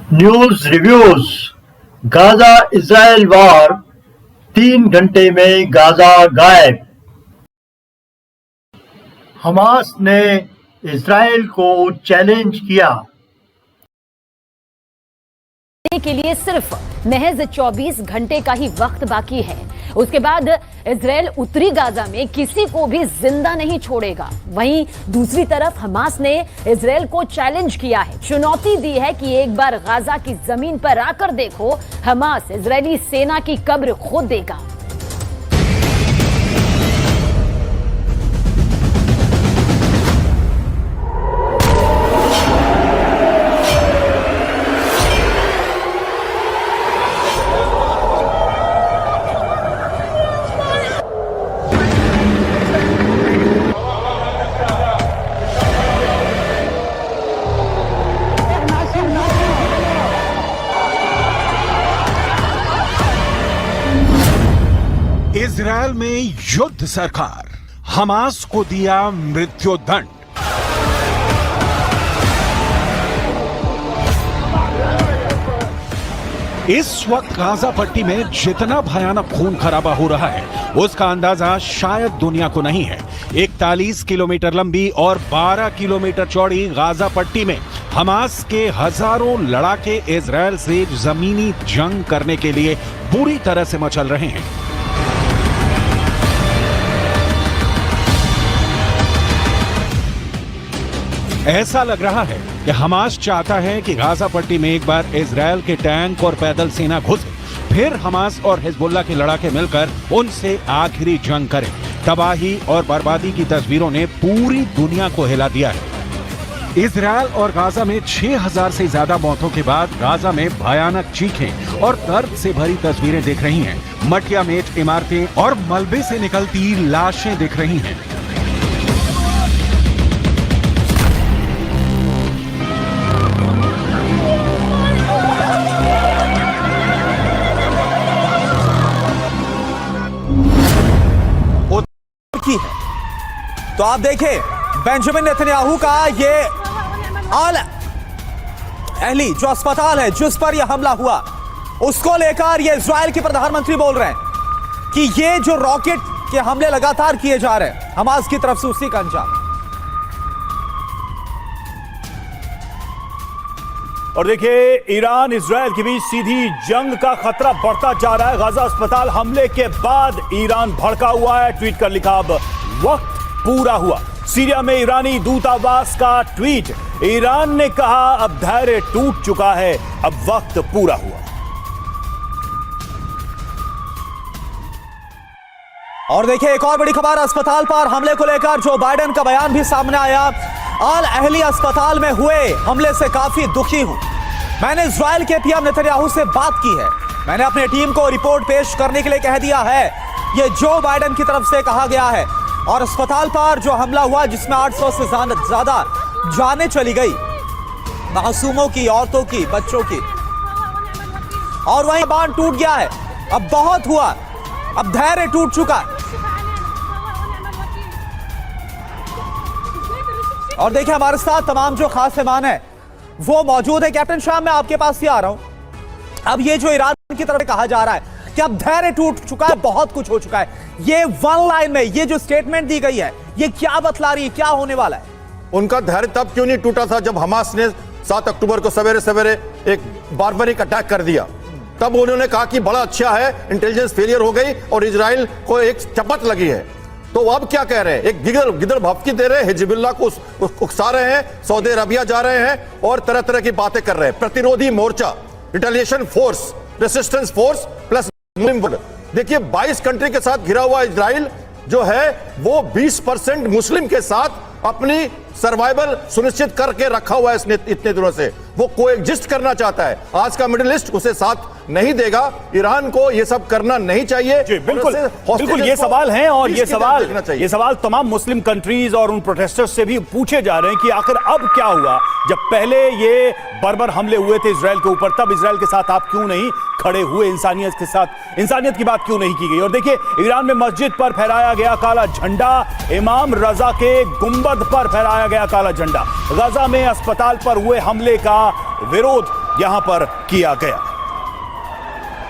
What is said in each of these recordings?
News reviews. Gaza Israel वार, 3 घंटे में Gaza गायब। हमास ने इजराइल को चैलेंज किया। के लिए सिर्फ महज 24 घंटे का ही वक्त बाकी है। उसके बाद इजराइल उत्तरी गाजा में किसी को भी जिंदा नहीं छोड़ेगा। वहीं दूसरी तरफ हमास ने इजराइल को चैलेंज किया है, चुनौती दी है कि एक बार गाजा की जमीन पर आकर देखो, हमास इजरायली सेना की कब्र खोद देगा। इजरायल में युद्ध सरकार, हमास को दिया मृत्युदंड। इस वक्त गाजा पट्टी में जितना भयानक खून खराबा हो रहा है उसका अंदाजा शायद दुनिया को नहीं है। 41 किलोमीटर लंबी और 12 किलोमीटर चौड़ी गाजा पट्टी में हमास के हजारों लड़ाके इजरायल से जमीनी जंग करने के लिए बुरी तरह से मचल रहे हैं। ऐसा लग रहा है कि हमास चाहता है कि गाजा पट्टी में एक बार इजरायल के टैंक और पैदल सेना घुसे, फिर हमास और हिजबुल्लाह के लड़ाके मिलकर उनसे आखिरी जंग करें। तबाही और बर्बादी की तस्वीरों ने पूरी दुनिया को हिला दिया है। इजरायल और गाजा में 6000 से ज्यादा मौतों के बाद गाजा में भयानक चीखें और दर्द से भरी तस्वीरें दिख रही हैं। मटिया मेट इमारतें और मलबे से निकलती लाशें दिख रही हैं। है तो आप देखें बेंजामिन नेतन्याहू का ये आल अहली जो अस्पताल है जिस पर यह हमला हुआ, उसको लेकर ये इजराइल के प्रधानमंत्री बोल रहे हैं कि ये जो रॉकेट के हमले लगातार किए जा रहे हैं हमास की तरफ से, उसी का अंजाम। और देखिए ईरान इजराइल के बीच सीधी जंग का खतरा बढ़ता जा रहा है। गाजा अस्पताल हमले के बाद ईरान भड़का हुआ है। ट्वीट कर लिखा, अब वक्त पूरा हुआ। सीरिया में ईरानी दूतावास का ट्वीट, ईरान ने कहा अब धैर्य टूट चुका है, अब वक्त पूरा हुआ। और देखिए एक और बड़ी खबर, अस्पताल पर हमले को लेकर जो बाइडेन का बयान भी सामने आया। आल अहली अस्पताल में हुए हमले से काफी दुखी हूं। मैंने इजराइल के पीएम नेतन्याहू से बात की है। मैंने अपनी टीम को रिपोर्ट पेश करने के लिए कह दिया है। यह जो बाइडेन की तरफ से कहा गया है। और अस्पताल पर जो हमला हुआ जिसमें 800 से ज्यादा जानें चली गई, मासूमों की, औरतों की, बच्चों की, और वहीं बांध टूट गया है। अब बहुत हुआ, अब धैर्य टूट चुका। और देखिए हमारे साथ तमाम जो खास मेहमान है वो मौजूद है। कैप्टन शाह, मैं आपके पास ही आ रहा हूं। अब ये जो ईरान की तरफ कहा जा रहा है कि अब धैर्य टूट चुका है, बहुत कुछ हो चुका है, ये वन लाइन में ये जो स्टेटमेंट दी गई है ये क्या बतला रही है, क्या होने वाला है? उनका धैर्य तब क्यों नहीं टूटा था जब हमास ने 7 अक्टूबर को सवेरे सवेरे एक बारबरिक अटैक कर दिया। तब उन्होंने कहा कि बड़ा अच्छा है, इंटेलिजेंस फेलियर हो गई और इजराइल को एक चपत लगी है। तो अब क्या कह रहे हैं, एक गिदड़ भभकी दे रहे हैं, हिजबुल्लाह को उकसा रहे हैं, सऊदी अरबिया जा रहे हैं और तरह तरह की बातें कर रहे हैं। प्रतिरोधी मोर्चा, retaliation force, resistance force plus मुस्लिम। देखिए 22 कंट्री के साथ घिरा हुआ इजराइल जो है वो 20% मुस्लिम के साथ अपनी सर्वाइवल सुनिश्चित करके रखा हुआ है इतने दिनों से। वो कोएग्जिस्ट करना चाहता है। आज का मिडिल ईस्ट उसे साथ नहीं देगा। ईरान को ये सब करना नहीं चाहिए। जी बिल्कुल बिल्कुल, ये सवाल हैं और ये सवाल तमाम मुस्लिम कंट्रीज और उन प्रोटेस्टर्स से भी पूछे जा रहे हैं कि आखिर अब क्या हुआ। जब पहले ये बर्बर हमले हुए थे इजराइल के ऊपर, तब इजराइल के साथ आप क्यों नहीं खड़े हुए, इंसानियत के साथ, इंसानियत की बात क्यों नहीं की गई? और देखिए ईरान में मस्जिद पर फहराया गया काला झंडा, इमाम रजा के गुंबद पर फहराया गया काला झंडा। गाजा में अस्पताल पर हुए हमले का विरोध यहां पर किया गया।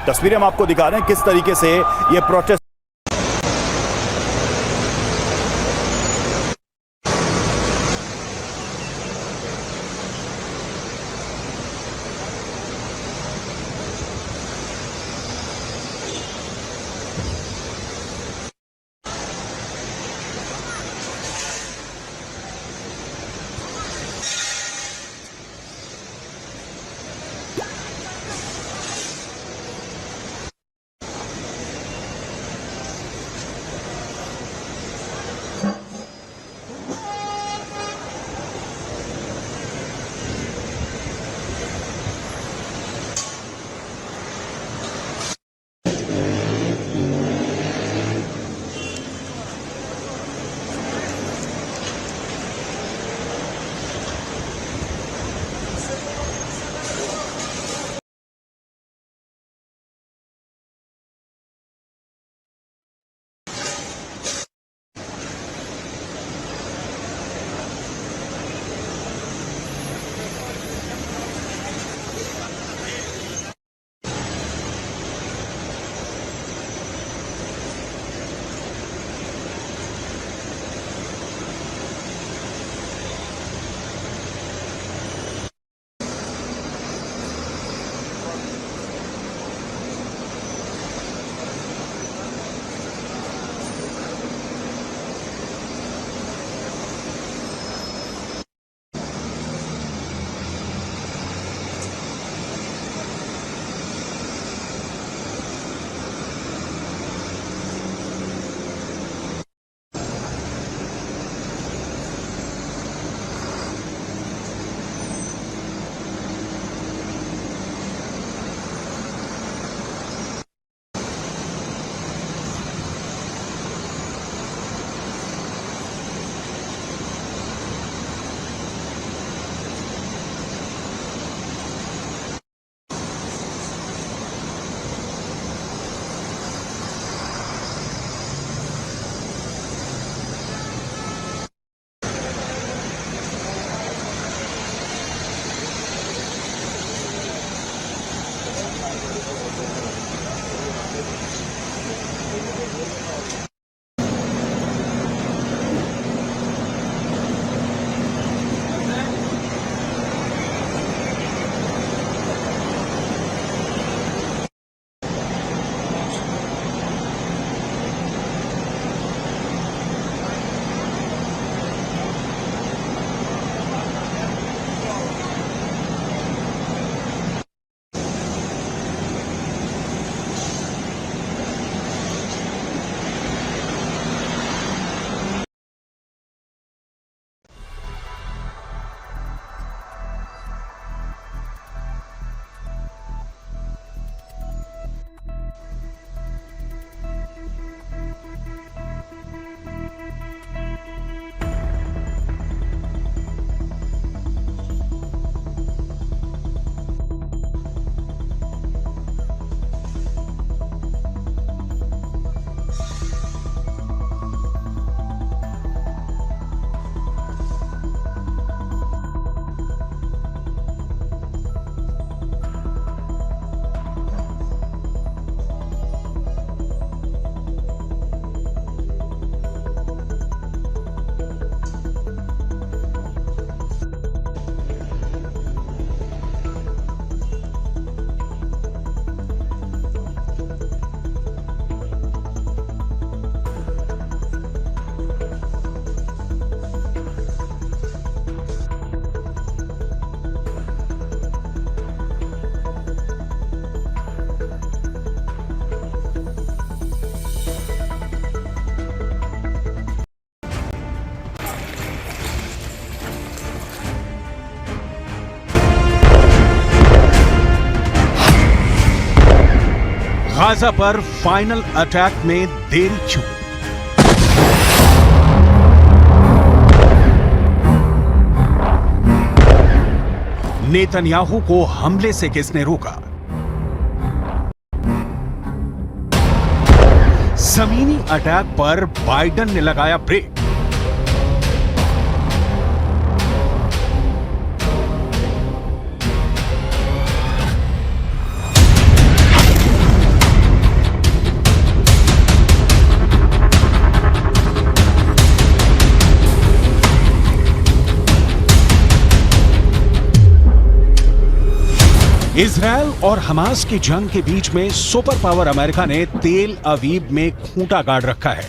तस्वीरें हम आपको दिखा रहे हैं किस तरीके से यह प्रोटेस्ट गाजा पर फाइनल अटैक में देरी क्यों? नेतन्याहू को हमले से किसने रोका? जमीनी अटैक पर बाइडेन ने लगाया ब्रेक। इजरायल और हमास की जंग के बीच में सुपर पावर अमेरिका ने तेल अवीव में खूंटा गाड़ रखा है।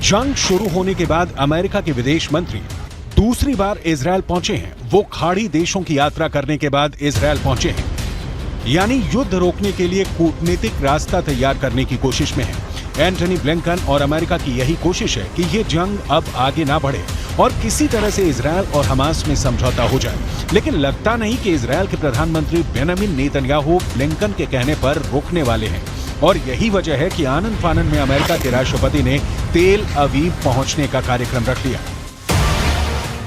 जंग शुरू होने के बाद अमेरिका के विदेश मंत्री दूसरी बार इजरायल पहुंचे हैं। वो खाड़ी देशों की यात्रा करने के बाद इजरायल पहुंचे हैं, यानी युद्ध रोकने के लिए कूटनीतिक रास्ता तैयार करने की कोशिश में है। एंटनी ब्लिंकन और अमेरिका की यही कोशिश है कि ये जंग अब आगे ना बढ़े और किसी तरह से इजरायल और हमास में समझौता हो जाए। लेकिन लगता नहीं कि इजरायल के प्रधानमंत्री बेंजामिन नेतन्याहू ब्लिंकन के कहने पर रुकने वाले हैं, और यही वजह है कि आनन फानन में अमेरिका के राष्ट्रपति ने तेल अवीव पहुंचने का कार्यक्रम रख लिया।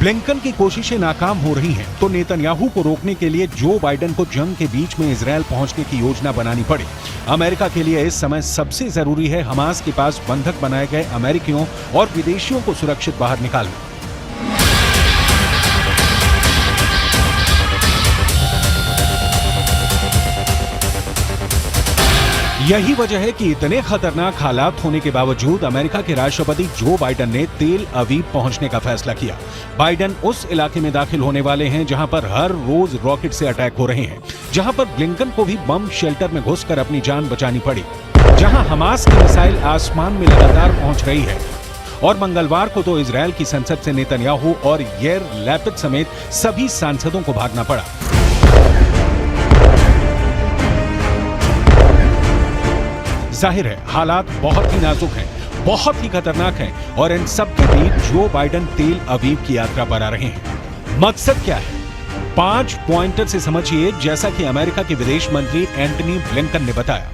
ब्लिंकन की कोशिशें नाकाम हो रही हैं, तो नेतन्याहू को रोकने के लिए जो बाइडेन को जंग के बीच में इजरायल पहुंचने की योजना बनानी पड़ी। अमेरिका के लिए इस समय सबसे जरूरी है हमास के पास बंधक बनाए गए अमेरिकियों और विदेशियों को सुरक्षित बाहर निकालना। यही वजह है कि इतने खतरनाक हालात होने के बावजूद अमेरिका के राष्ट्रपति जो बाइडेन ने तेल अवीव पहुंचने का फैसला किया। बाइडेन उस इलाके में दाखिल होने वाले हैं जहां पर हर रोज रॉकेट से अटैक हो रहे हैं, जहां पर ब्लिंकन को भी बम शेल्टर में घुसकर अपनी जान बचानी पड़ी, जहां हमास की मिसाइल आसमान में लगातार पहुंच रही है। और मंगलवार को तो इजरायल की संसद से नेतन्याहू और यार लैपिड समेत सभी सांसदों को भागना पड़ा। जाहिर है हालात बहुत ही नाजुक हैं, बहुत ही खतरनाक हैं, और इन सब के बीच जो बाइडेन तेल अवीव की यात्रा पर आ रहे हैं। मकसद क्या है? 5 पॉइंटर से समझिए, जैसा कि अमेरिका के विदेश मंत्री एंटनी ब्लिंकन ने बताया।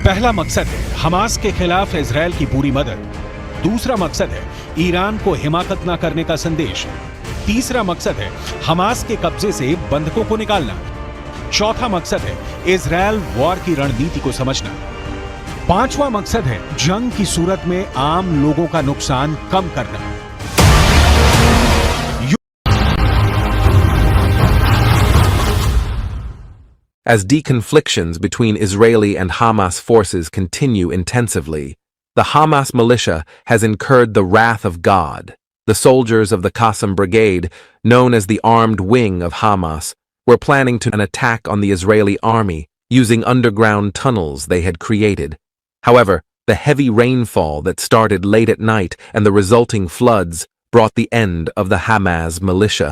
पहला मकसद है हमास के खिलाफ इजरायल की पूरी मदद। दूसरा मकसद है ईरान को हिमाकत न करने का संदेश। तीसरा मकसद है हमास के कब्जे से बंधकों को निकालना। चौथा मकसद है इजरायल वॉर की रणनीति को समझना। पांचवा मकसद है जंग की सूरत में आम लोगों का नुकसान कम करना। As deconflictions between Israeli and Hamas forces continue intensively, the Hamas militia has incurred the wrath of God. The soldiers of the Qassam Brigade, known as the armed wing of Hamas, were planning an attack on the Israeli army using underground tunnels they had created. However, the heavy rainfall that started late at night and the resulting floods brought the end of the Hamas militia.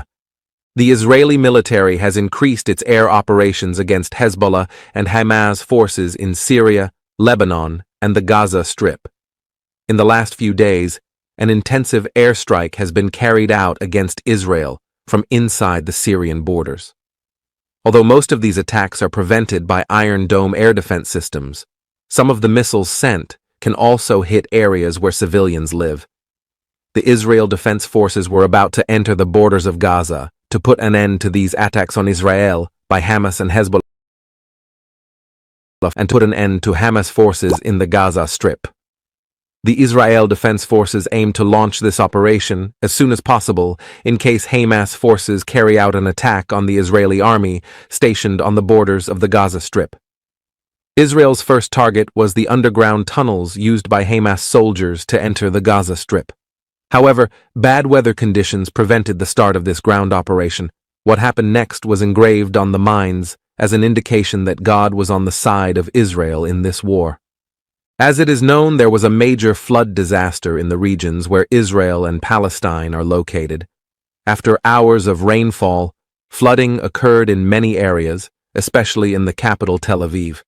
The Israeli military has increased its air operations against Hezbollah and Hamas forces in Syria, Lebanon, and the Gaza Strip. In the last few days, an intensive airstrike has been carried out against Israel from inside the Syrian borders. Although most of these attacks are prevented by Iron Dome air defense systems, some of the missiles sent can also hit areas where civilians live. The Israel Defense Forces were about to enter the borders of Gaza to put an end to these attacks on Israel by Hamas and Hezbollah and put an end to Hamas forces in the Gaza Strip. The Israel Defense Forces aim to launch this operation as soon as possible in case Hamas forces carry out an attack on the Israeli army stationed on the borders of the Gaza Strip. Israel's first target was the underground tunnels used by Hamas soldiers to enter the Gaza Strip. However, bad weather conditions prevented the start of this ground operation. What happened next was engraved on the minds as an indication that God was on the side of Israel in this war. As it is known, there was a major flood disaster in the regions where Israel and Palestine are located. After hours of rainfall, flooding occurred in many areas, especially in the capital Tel Aviv.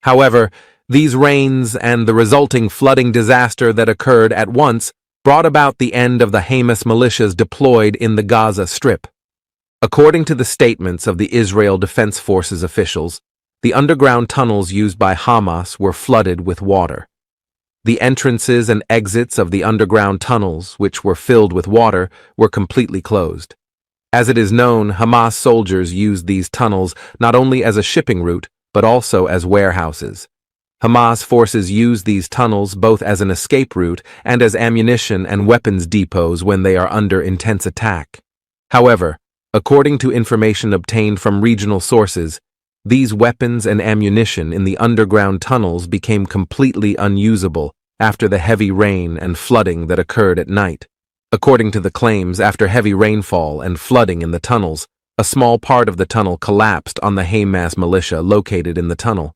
However, these rains and the resulting flooding disaster that occurred at once brought about the end of the Hamas militias deployed in the Gaza Strip. According to the statements of the Israel Defense Forces officials, the underground tunnels used by Hamas were flooded with water. The entrances and exits of the underground tunnels, which were filled with water, were completely closed. As it is known, Hamas soldiers used these tunnels not only as a shipping route, but also as warehouses. Hamas forces use these tunnels both as an escape route and as ammunition and weapons depots when they are under intense attack. However, according to information obtained from regional sources, these weapons and ammunition in the underground tunnels became completely unusable after the heavy rain and flooding that occurred at night. According to the claims, after heavy rainfall and flooding in the tunnels, a small part of the tunnel collapsed on the Hamas militia located in the tunnel.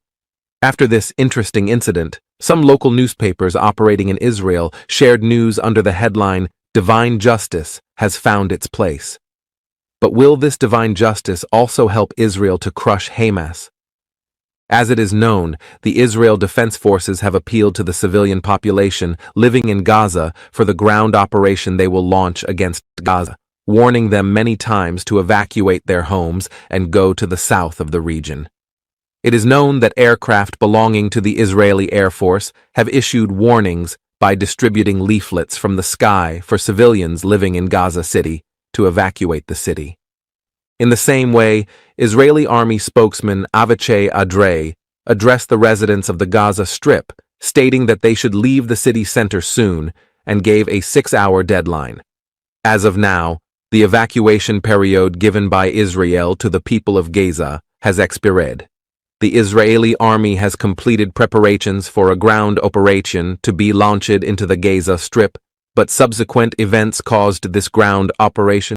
After this interesting incident, some local newspapers operating in Israel shared news under the headline, "Divine Justice has found its place." But will this divine justice also help Israel to crush Hamas? As it is known, the Israel Defense Forces have appealed to the civilian population living in Gaza for the ground operation they will launch against Gaza, warning them many times to evacuate their homes and go to the south of the region. It is known that aircraft belonging to the Israeli Air Force have issued warnings by distributing leaflets from the sky for civilians living in Gaza City to evacuate the city. In the same way, Israeli Army spokesman Avichai Adrei addressed the residents of the Gaza Strip, stating that they should leave the city center soon and gave a 6-hour deadline. As of now, the evacuation period given by Israel to the people of Gaza has expired. The Israeli army has completed preparations for a ground operation to be launched into the Gaza Strip, but subsequent events caused this ground operation